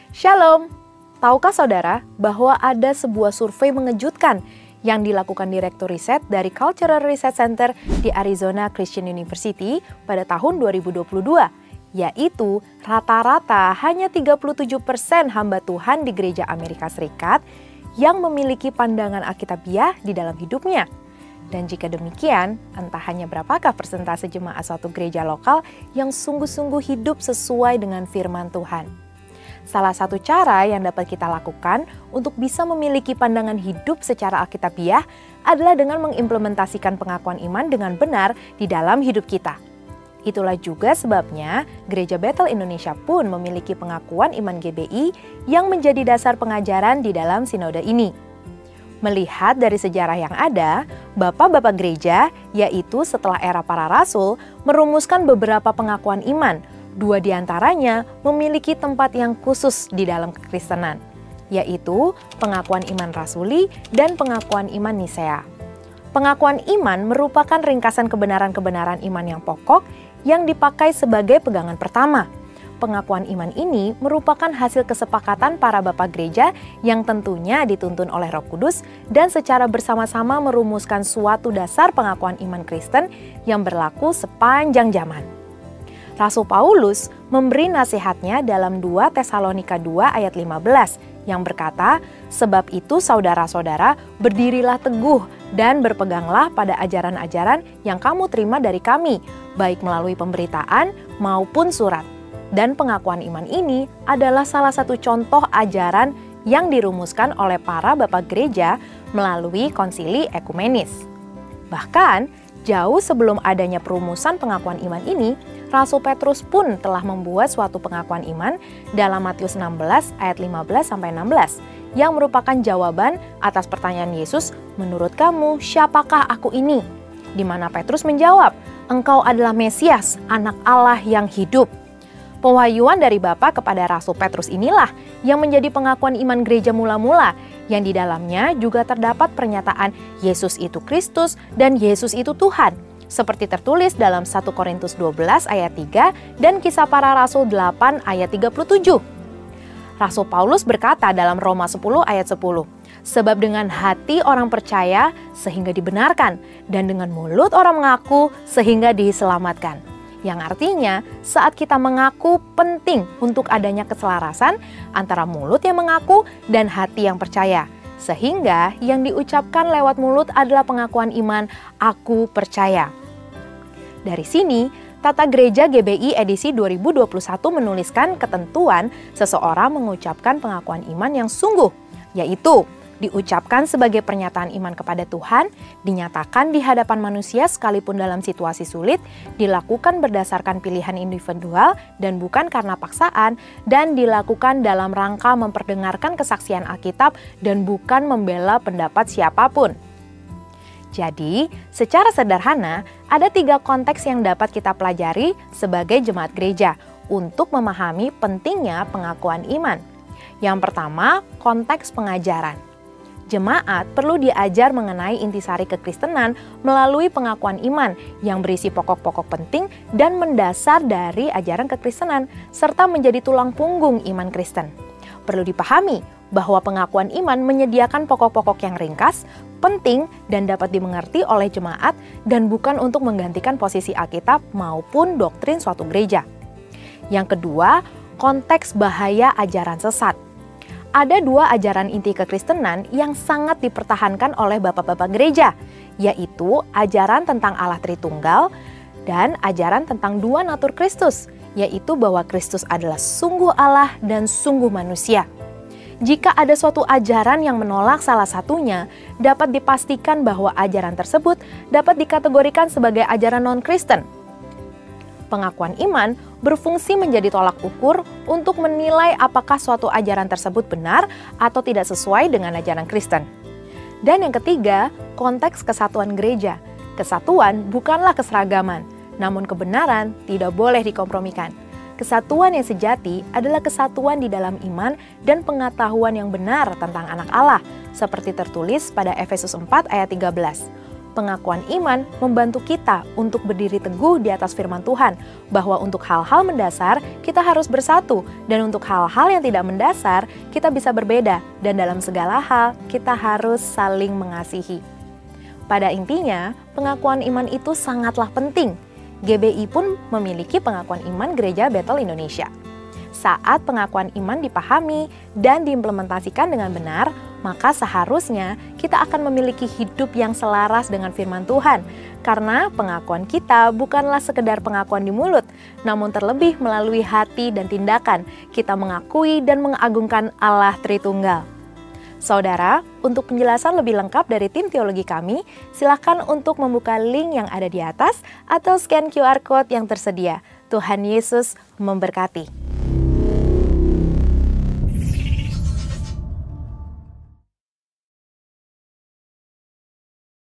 Shalom! Tahukah saudara bahwa ada sebuah survei mengejutkan yang dilakukan Direktur Riset dari Cultural Research Center di Arizona Christian University pada tahun 2022, yaitu rata-rata hanya 37% hamba Tuhan di gereja Amerika Serikat yang memiliki pandangan Alkitabiah di dalam hidupnya. Dan jika demikian, entah hanya berapakah persentase jemaat suatu gereja lokal yang sungguh-sungguh hidup sesuai dengan firman Tuhan. Salah satu cara yang dapat kita lakukan untuk bisa memiliki pandangan hidup secara Alkitabiah adalah dengan mengimplementasikan pengakuan iman dengan benar di dalam hidup kita. Itulah juga sebabnya Gereja Bethel Indonesia pun memiliki pengakuan iman GBI yang menjadi dasar pengajaran di dalam sinode ini. Melihat dari sejarah yang ada, bapak-bapak gereja, yaitu setelah era para rasul, merumuskan beberapa pengakuan iman. Dua di antaranya memiliki tempat yang khusus di dalam kekristenan, yaitu pengakuan iman rasuli dan pengakuan iman Nisea. Pengakuan iman merupakan ringkasan kebenaran-kebenaran iman yang pokok yang dipakai sebagai pegangan pertama. Pengakuan iman ini merupakan hasil kesepakatan para bapak gereja yang tentunya dituntun oleh Roh Kudus dan secara bersama-sama merumuskan suatu dasar pengakuan iman Kristen yang berlaku sepanjang zaman. Rasul Paulus memberi nasihatnya dalam 2 Tesalonika 2 ayat 15 yang berkata, "Sebab itu saudara-saudara, berdirilah teguh dan berpeganglah pada ajaran-ajaran yang kamu terima dari kami, baik melalui pemberitaan maupun surat." Dan pengakuan iman ini adalah salah satu contoh ajaran yang dirumuskan oleh para bapak gereja melalui konsili ekumenis. Bahkan, jauh sebelum adanya perumusan pengakuan iman ini, Rasul Petrus pun telah membuat suatu pengakuan iman dalam Matius 16 ayat 15-16 yang merupakan jawaban atas pertanyaan Yesus, "Menurut kamu, siapakah aku ini?" Di mana Petrus menjawab, "Engkau adalah Mesias, anak Allah yang hidup." Pewahyuan dari Bapa kepada Rasul Petrus inilah yang menjadi pengakuan iman gereja mula-mula, yang di dalamnya juga terdapat pernyataan Yesus itu Kristus dan Yesus itu Tuhan, seperti tertulis dalam 1 Korintus 12 ayat 3 dan Kisah Para Rasul 8 ayat 37. Rasul Paulus berkata dalam Roma 10 ayat 10, "Sebab dengan hati orang percaya sehingga dibenarkan, dan dengan mulut orang mengaku sehingga diselamatkan." Yang artinya, saat kita mengaku penting untuk adanya keselarasan antara mulut yang mengaku dan hati yang percaya. Sehingga yang diucapkan lewat mulut adalah pengakuan iman, "Aku percaya." Dari sini, Tata Gereja GBI edisi 2021 menuliskan ketentuan seseorang mengucapkan pengakuan iman yang sungguh, yaitu diucapkan sebagai pernyataan iman kepada Tuhan, dinyatakan di hadapan manusia sekalipun dalam situasi sulit, dilakukan berdasarkan pilihan individual dan bukan karena paksaan, dan dilakukan dalam rangka memperdengarkan kesaksian Alkitab dan bukan membela pendapat siapapun. Jadi, secara sederhana, ada 3 konteks yang dapat kita pelajari sebagai jemaat gereja untuk memahami pentingnya pengakuan iman. Yang pertama, konteks pengajaran. Jemaat perlu diajar mengenai intisari kekristenan melalui pengakuan iman yang berisi pokok-pokok penting dan mendasar dari ajaran kekristenan, serta menjadi tulang punggung iman Kristen. Perlu dipahami bahwa pengakuan iman menyediakan pokok-pokok yang ringkas, penting, dan dapat dimengerti oleh jemaat dan bukan untuk menggantikan posisi Alkitab maupun doktrin suatu gereja. Yang kedua, konteks bahaya ajaran sesat. Ada 2 ajaran inti kekristenan yang sangat dipertahankan oleh bapak-bapak gereja, yaitu ajaran tentang Allah Tritunggal dan ajaran tentang 2 natur Kristus, yaitu bahwa Kristus adalah sungguh Allah dan sungguh manusia. Jika ada suatu ajaran yang menolak salah satunya, dapat dipastikan bahwa ajaran tersebut dapat dikategorikan sebagai ajaran non-Kristen. Pengakuan iman berfungsi menjadi tolak ukur untuk menilai apakah suatu ajaran tersebut benar atau tidak sesuai dengan ajaran Kristen. Dan yang ketiga, konteks kesatuan gereja. Kesatuan bukanlah keseragaman, namun kebenaran tidak boleh dikompromikan. Kesatuan yang sejati adalah kesatuan di dalam iman dan pengetahuan yang benar tentang anak Allah, seperti tertulis pada Efesus 4 ayat 13. Pengakuan iman membantu kita untuk berdiri teguh di atas firman Tuhan, bahwa untuk hal-hal mendasar kita harus bersatu, dan untuk hal-hal yang tidak mendasar kita bisa berbeda, dan dalam segala hal kita harus saling mengasihi. Pada intinya, pengakuan iman itu sangatlah penting. GBI pun memiliki pengakuan iman Gereja Bethel Indonesia. Saat pengakuan iman dipahami dan diimplementasikan dengan benar, maka seharusnya kita akan memiliki hidup yang selaras dengan firman Tuhan. Karena pengakuan kita bukanlah sekedar pengakuan di mulut, namun terlebih melalui hati dan tindakan, kita mengakui dan mengagungkan Allah Tritunggal. Saudara, untuk penjelasan lebih lengkap dari tim teologi kami, silakan untuk membuka link yang ada di atas atau scan QR Code yang tersedia. Tuhan Yesus memberkati.